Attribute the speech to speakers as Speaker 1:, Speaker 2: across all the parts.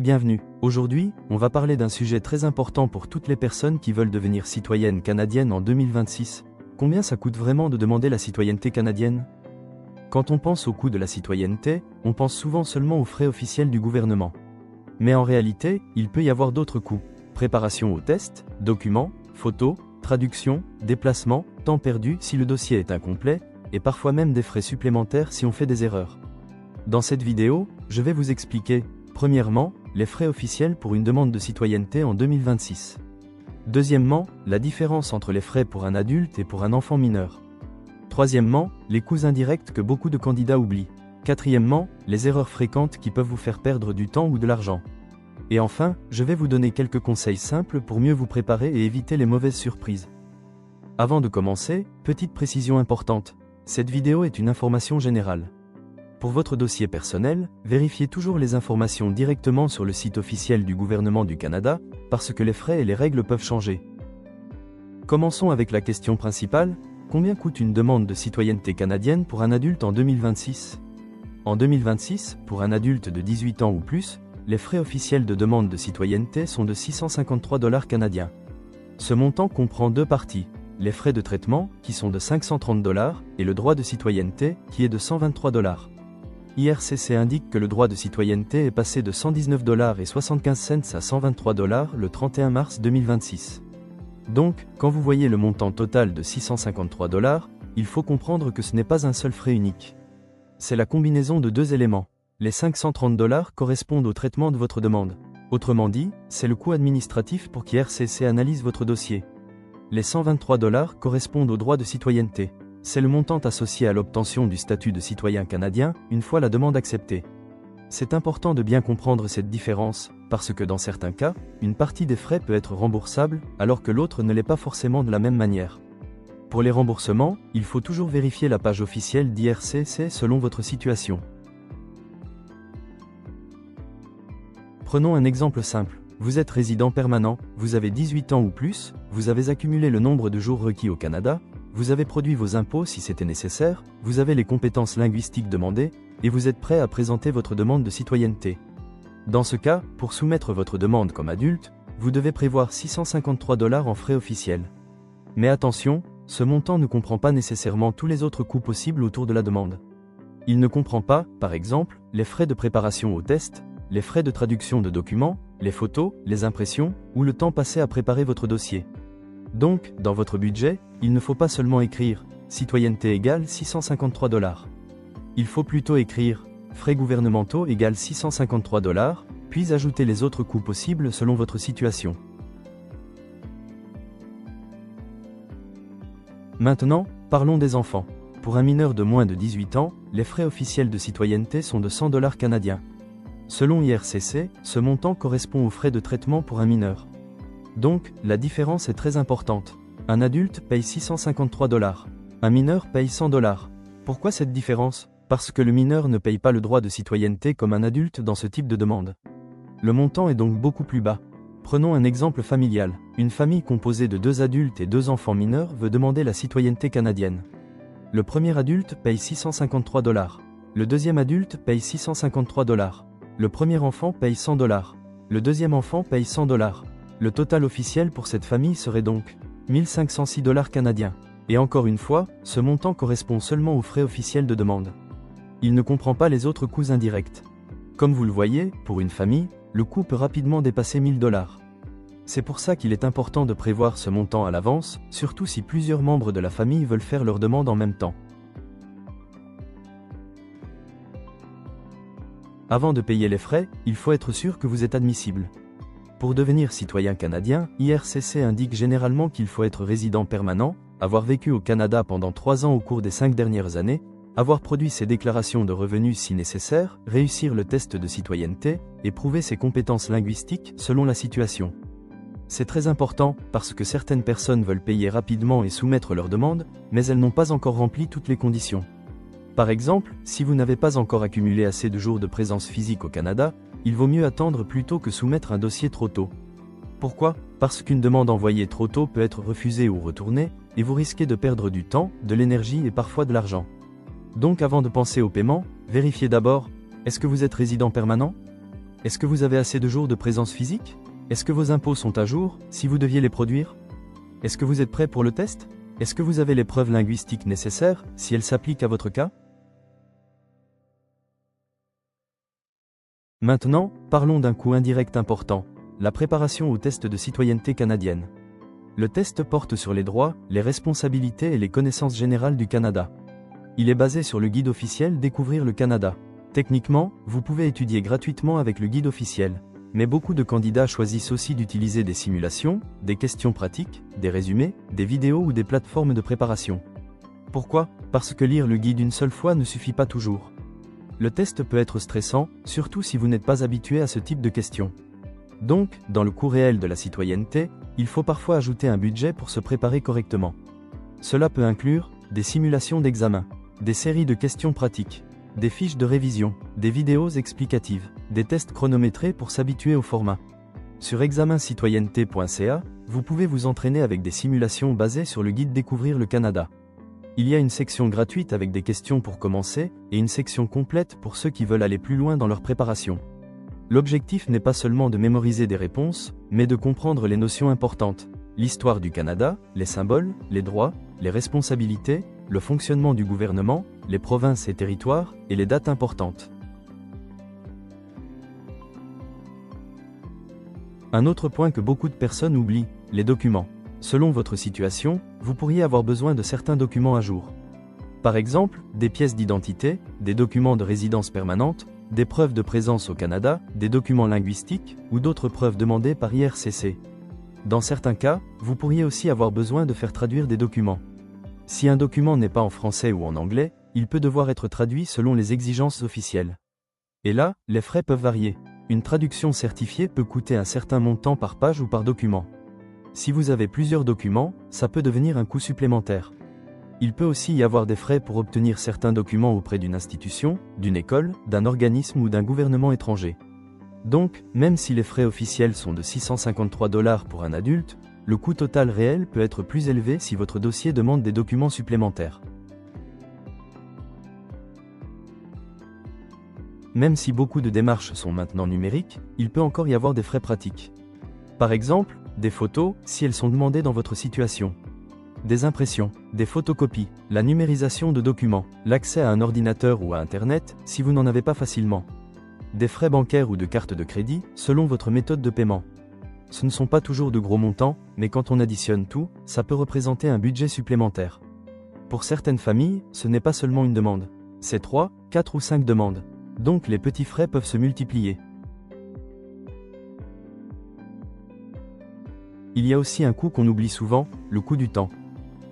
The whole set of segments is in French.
Speaker 1: Bienvenue. Aujourd'hui, on va parler d'un sujet très important pour toutes les personnes qui veulent devenir citoyennes canadiennes en 2026. Combien ça coûte vraiment de demander la citoyenneté canadienne? Quand on pense au coût de la citoyenneté, on pense souvent seulement aux frais officiels du gouvernement. Mais en réalité, il peut y avoir d'autres coûts. Préparation au test, documents, photos, traduction, déplacement, temps perdu si le dossier est incomplet, et parfois même des frais supplémentaires si on fait des erreurs. Dans cette vidéo, je vais vous expliquer, premièrement, les frais officiels pour une demande de citoyenneté en 2026. Deuxièmement, la différence entre les frais pour un adulte et pour un enfant mineur. Troisièmement, les coûts indirects que beaucoup de candidats oublient. Quatrièmement, les erreurs fréquentes qui peuvent vous faire perdre du temps ou de l'argent. Et enfin, je vais vous donner quelques conseils simples pour mieux vous préparer et éviter les mauvaises surprises. Avant de commencer, petite précision importante, cette vidéo est une information générale. Pour votre dossier personnel, vérifiez toujours les informations directement sur le site officiel du gouvernement du Canada, parce que les frais et les règles peuvent changer. Commençons avec la question principale, combien coûte une demande de citoyenneté canadienne pour un adulte en 2026? En 2026, pour un adulte de 18 ans ou plus, les frais officiels de demande de citoyenneté sont de 653 $ canadiens. Ce montant comprend deux parties, les frais de traitement, qui sont de 530 $, et le droit de citoyenneté, qui est de 123 $. IRCC indique que le droit de citoyenneté est passé de 119,75 $ à 123 $ le 31 mars 2026. Donc, quand vous voyez le montant total de 653 $, il faut comprendre que ce n'est pas un seul frais unique. C'est la combinaison de deux éléments. Les 530 $ correspondent au traitement de votre demande. Autrement dit, c'est le coût administratif pour qu'IRCC analyse votre dossier. Les 123 $ correspondent au droit de citoyenneté. C'est le montant associé à l'obtention du statut de citoyen canadien, une fois la demande acceptée. C'est important de bien comprendre cette différence, parce que dans certains cas, une partie des frais peut être remboursable, alors que l'autre ne l'est pas forcément de la même manière. Pour les remboursements, il faut toujours vérifier la page officielle d'IRCC selon votre situation. Prenons un exemple simple. Vous êtes résident permanent, vous avez 18 ans ou plus, vous avez accumulé le nombre de jours requis au Canada, vous avez produit vos impôts si c'était nécessaire, vous avez les compétences linguistiques demandées, et vous êtes prêt à présenter votre demande de citoyenneté. Dans ce cas, pour soumettre votre demande comme adulte, vous devez prévoir 653 $ en frais officiels. Mais attention, ce montant ne comprend pas nécessairement tous les autres coûts possibles autour de la demande. Il ne comprend pas, par exemple, les frais de préparation au test, les frais de traduction de documents, les photos, les impressions, ou le temps passé à préparer votre dossier. Donc, dans votre budget, il ne faut pas seulement écrire « citoyenneté égale 653 $». Il faut plutôt écrire « frais gouvernementaux égale 653 $, puis ajouter les autres coûts possibles selon votre situation. Maintenant, parlons des enfants. Pour un mineur de moins de 18 ans, les frais officiels de citoyenneté sont de 100 $ canadiens. Selon IRCC, ce montant correspond aux frais de traitement pour un mineur. Donc, la différence est très importante. Un adulte paye 653 $. Un mineur paye 100 $. Pourquoi cette différence? Parce que le mineur ne paye pas le droit de citoyenneté comme un adulte dans ce type de demande. Le montant est donc beaucoup plus bas. Prenons un exemple familial. Une famille composée de 2 adultes et 2 enfants mineurs veut demander la citoyenneté canadienne. Le premier adulte paye 653 $. Le deuxième adulte paye 653 $. Le premier enfant paye 100 $. Le deuxième enfant paye 100 $. Le total officiel pour cette famille serait donc 1506 $ canadiens. Et encore une fois, ce montant correspond seulement aux frais officiels de demande. Il ne comprend pas les autres coûts indirects. Comme vous le voyez, pour une famille, le coût peut rapidement dépasser 1000 $. C'est pour ça qu'il est important de prévoir ce montant à l'avance, surtout si plusieurs membres de la famille veulent faire leur demande en même temps. Avant de payer les frais, il faut être sûr que vous êtes admissible. Pour devenir citoyen canadien, IRCC indique généralement qu'il faut être résident permanent, avoir vécu au Canada pendant 3 ans au cours des 5 dernières années, avoir produit ses déclarations de revenus si nécessaire, réussir le test de citoyenneté, et prouver ses compétences linguistiques selon la situation. C'est très important, parce que certaines personnes veulent payer rapidement et soumettre leur demande, mais elles n'ont pas encore rempli toutes les conditions. Par exemple, si vous n'avez pas encore accumulé assez de jours de présence physique au Canada, il vaut mieux attendre plutôt que soumettre un dossier trop tôt. Pourquoi? Parce qu'une demande envoyée trop tôt peut être refusée ou retournée, et vous risquez de perdre du temps, de l'énergie et parfois de l'argent. Donc avant de penser au paiement, vérifiez d'abord, est-ce que vous êtes résident permanent? Est-ce que vous avez assez de jours de présence physique? Est-ce que vos impôts sont à jour, si vous deviez les produire? Est-ce que vous êtes prêt pour le test? Est-ce que vous avez les preuves linguistiques nécessaires, si elles s'appliquent à votre cas? Maintenant, parlons d'un coût indirect important, la préparation au test de citoyenneté canadienne. Le test porte sur les droits, les responsabilités et les connaissances générales du Canada. Il est basé sur le guide officiel Découvrir le Canada. Techniquement, vous pouvez étudier gratuitement avec le guide officiel, mais beaucoup de candidats choisissent aussi d'utiliser des simulations, des questions pratiques, des résumés, des vidéos ou des plateformes de préparation. Pourquoi? Parce que lire le guide une seule fois ne suffit pas toujours. Le test peut être stressant, surtout si vous n'êtes pas habitué à ce type de questions. Donc, dans le coût réel de la citoyenneté, il faut parfois ajouter un budget pour se préparer correctement. Cela peut inclure des simulations d'examen, des séries de questions pratiques, des fiches de révision, des vidéos explicatives, des tests chronométrés pour s'habituer au format. Sur examencitoyenneté.ca, vous pouvez vous entraîner avec des simulations basées sur le guide Découvrir le Canada. Il y a une section gratuite avec des questions pour commencer, et une section complète pour ceux qui veulent aller plus loin dans leur préparation. L'objectif n'est pas seulement de mémoriser des réponses, mais de comprendre les notions importantes, l'histoire du Canada, les symboles, les droits, les responsabilités, le fonctionnement du gouvernement, les provinces et territoires, et les dates importantes. Un autre point que beaucoup de personnes oublient, les documents. Selon votre situation, vous pourriez avoir besoin de certains documents à jour. Par exemple, des pièces d'identité, des documents de résidence permanente, des preuves de présence au Canada, des documents linguistiques, ou d'autres preuves demandées par IRCC. Dans certains cas, vous pourriez aussi avoir besoin de faire traduire des documents. Si un document n'est pas en français ou en anglais, il peut devoir être traduit selon les exigences officielles. Et là, les frais peuvent varier. Une traduction certifiée peut coûter un certain montant par page ou par document. Si vous avez plusieurs documents, ça peut devenir un coût supplémentaire. Il peut aussi y avoir des frais pour obtenir certains documents auprès d'une institution, d'une école, d'un organisme ou d'un gouvernement étranger. Donc, même si les frais officiels sont de 653 $ pour un adulte, le coût total réel peut être plus élevé si votre dossier demande des documents supplémentaires. Même si beaucoup de démarches sont maintenant numériques, il peut encore y avoir des frais pratiques. Par exemple, des photos, si elles sont demandées dans votre situation. Des impressions, des photocopies, la numérisation de documents, l'accès à un ordinateur ou à Internet, si vous n'en avez pas facilement. Des frais bancaires ou de carte de crédit, selon votre méthode de paiement. Ce ne sont pas toujours de gros montants, mais quand on additionne tout, ça peut représenter un budget supplémentaire. Pour certaines familles, ce n'est pas seulement une demande. C'est 3, 4 ou 5 demandes. Donc les petits frais peuvent se multiplier. Il y a aussi un coût qu'on oublie souvent, le coût du temps.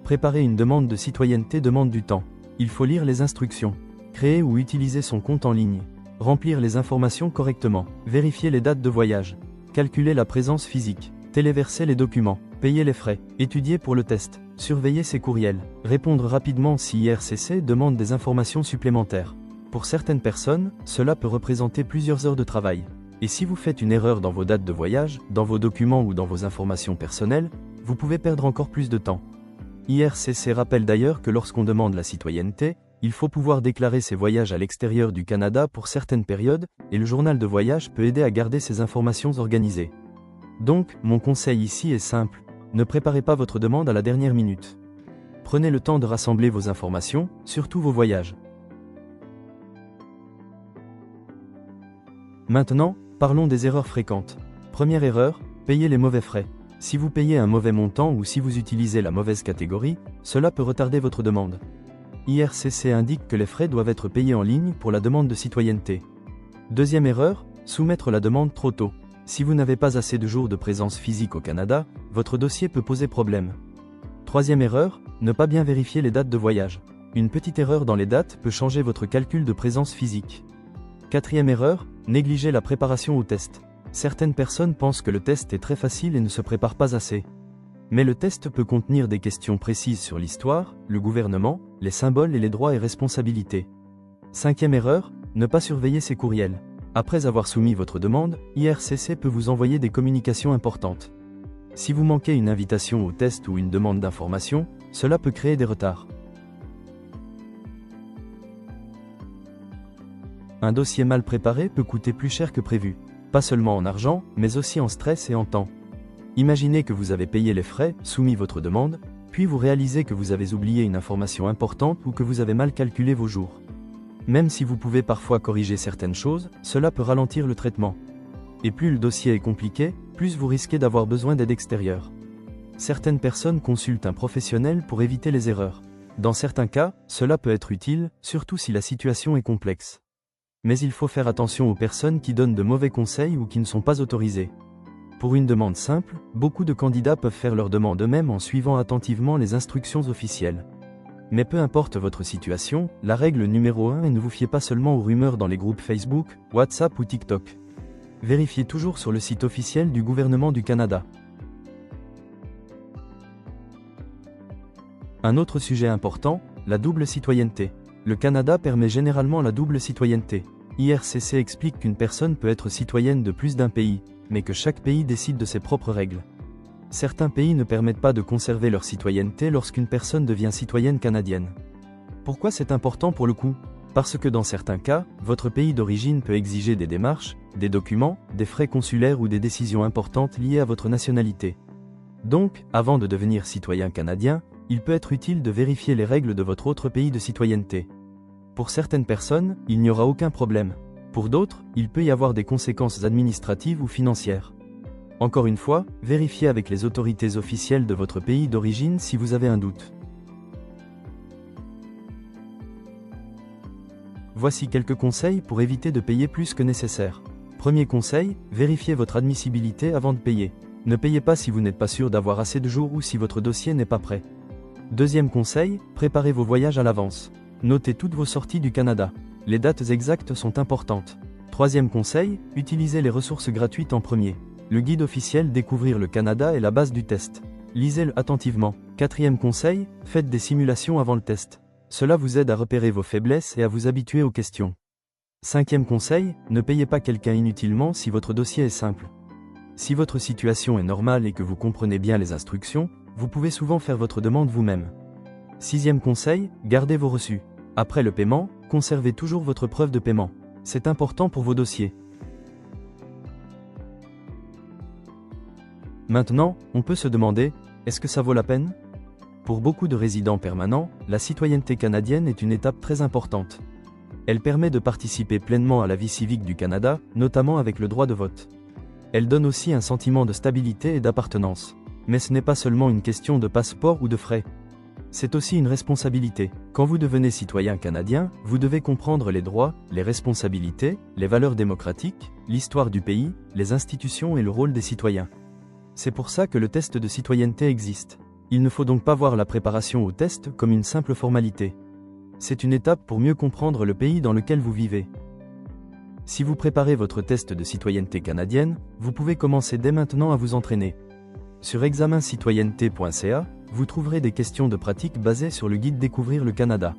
Speaker 1: Préparer une demande de citoyenneté demande du temps. Il faut lire les instructions, créer ou utiliser son compte en ligne, remplir les informations correctement, vérifier les dates de voyage, calculer la présence physique, téléverser les documents, payer les frais, étudier pour le test, surveiller ses courriels, répondre rapidement si IRCC demande des informations supplémentaires. Pour certaines personnes, cela peut représenter plusieurs heures de travail. Et si vous faites une erreur dans vos dates de voyage, dans vos documents ou dans vos informations personnelles, vous pouvez perdre encore plus de temps. IRCC rappelle d'ailleurs que lorsqu'on demande la citoyenneté, il faut pouvoir déclarer ses voyages à l'extérieur du Canada pour certaines périodes, et le journal de voyage peut aider à garder ces informations organisées. Donc, mon conseil ici est simple, ne préparez pas votre demande à la dernière minute. Prenez le temps de rassembler vos informations, surtout vos voyages. Maintenant, parlons des erreurs fréquentes. Première erreur, payer les mauvais frais. Si vous payez un mauvais montant ou si vous utilisez la mauvaise catégorie, cela peut retarder votre demande. IRCC indique que les frais doivent être payés en ligne pour la demande de citoyenneté. Deuxième erreur, soumettre la demande trop tôt. Si vous n'avez pas assez de jours de présence physique au Canada, votre dossier peut poser problème. Troisième erreur, ne pas bien vérifier les dates de voyage. Une petite erreur dans les dates peut changer votre calcul de présence physique. Quatrième erreur, négliger la préparation au test. Certaines personnes pensent que le test est très facile et ne se préparent pas assez. Mais le test peut contenir des questions précises sur l'histoire, le gouvernement, les symboles et les droits et responsabilités. Cinquième erreur, ne pas surveiller ses courriels. Après avoir soumis votre demande, IRCC peut vous envoyer des communications importantes. Si vous manquez une invitation au test ou une demande d'information, cela peut créer des retards. Un dossier mal préparé peut coûter plus cher que prévu. pas seulement en argent, mais aussi en stress et en temps. Imaginez que vous avez payé les frais, soumis votre demande, puis vous réalisez que vous avez oublié une information importante ou que vous avez mal calculé vos jours. Même si vous pouvez parfois corriger certaines choses, cela peut ralentir le traitement. Et plus le dossier est compliqué, plus vous risquez d'avoir besoin d'aide extérieure. Certaines personnes consultent un professionnel pour éviter les erreurs. Dans certains cas, cela peut être utile, surtout si la situation est complexe. Mais il faut faire attention aux personnes qui donnent de mauvais conseils ou qui ne sont pas autorisées. Pour une demande simple, beaucoup de candidats peuvent faire leur demande eux-mêmes en suivant attentivement les instructions officielles. Mais peu importe votre situation, la règle numéro 1 est ne vous fiez pas seulement aux rumeurs dans les groupes Facebook, WhatsApp ou TikTok. Vérifiez toujours sur le site officiel du gouvernement du Canada. Un autre sujet important, la double citoyenneté. Le Canada permet généralement la double citoyenneté. IRCC explique qu'une personne peut être citoyenne de plus d'un pays, mais que chaque pays décide de ses propres règles. Certains pays ne permettent pas de conserver leur citoyenneté lorsqu'une personne devient citoyenne canadienne. Pourquoi c'est important pour le coup ? Parce que dans certains cas, votre pays d'origine peut exiger des démarches, des documents, des frais consulaires ou des décisions importantes liées à votre nationalité. Donc, avant de devenir citoyen canadien, il peut être utile de vérifier les règles de votre autre pays de citoyenneté. Pour certaines personnes, il n'y aura aucun problème. Pour d'autres, il peut y avoir des conséquences administratives ou financières. Encore une fois, vérifiez avec les autorités officielles de votre pays d'origine si vous avez un doute. Voici quelques conseils pour éviter de payer plus que nécessaire. Premier conseil, vérifiez votre admissibilité avant de payer. Ne payez pas si vous n'êtes pas sûr d'avoir assez de jours ou si votre dossier n'est pas prêt. Deuxième conseil, préparez vos voyages à l'avance. Notez toutes vos sorties du Canada. Les dates exactes sont importantes. Troisième conseil, utilisez les ressources gratuites en premier. Le guide officiel Découvrir le Canada est la base du test. Lisez-le attentivement. Quatrième conseil, faites des simulations avant le test. Cela vous aide à repérer vos faiblesses et à vous habituer aux questions. Cinquième conseil, ne payez pas quelqu'un inutilement si votre dossier est simple. Si votre situation est normale et que vous comprenez bien les instructions, vous pouvez souvent faire votre demande vous-même. Sixième conseil, gardez vos reçus. Après le paiement, conservez toujours votre preuve de paiement. C'est important pour vos dossiers. Maintenant, on peut se demander, est-ce que ça vaut la peine ? Pour beaucoup de résidents permanents, la citoyenneté canadienne est une étape très importante. Elle permet de participer pleinement à la vie civique du Canada, notamment avec le droit de vote. Elle donne aussi un sentiment de stabilité et d'appartenance. Mais ce n'est pas seulement une question de passeport ou de frais. C'est aussi une responsabilité. Quand vous devenez citoyen canadien, vous devez comprendre les droits, les responsabilités, les valeurs démocratiques, l'histoire du pays, les institutions et le rôle des citoyens. C'est pour ça que le test de citoyenneté existe. Il ne faut donc pas voir la préparation au test comme une simple formalité. C'est une étape pour mieux comprendre le pays dans lequel vous vivez. Si vous préparez votre test de citoyenneté canadienne, vous pouvez commencer dès maintenant à vous entraîner. Sur examencitoyenneté.ca, vous trouverez des questions de pratique basées sur le guide Découvrir le Canada.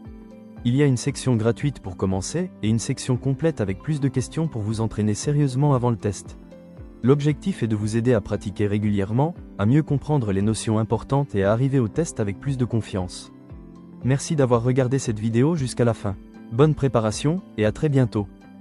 Speaker 1: Il y a une section gratuite pour commencer et une section complète avec plus de questions pour vous entraîner sérieusement avant le test. L'objectif est de vous aider à pratiquer régulièrement, à mieux comprendre les notions importantes et à arriver au test avec plus de confiance. Merci d'avoir regardé cette vidéo jusqu'à la fin. Bonne préparation et à très bientôt.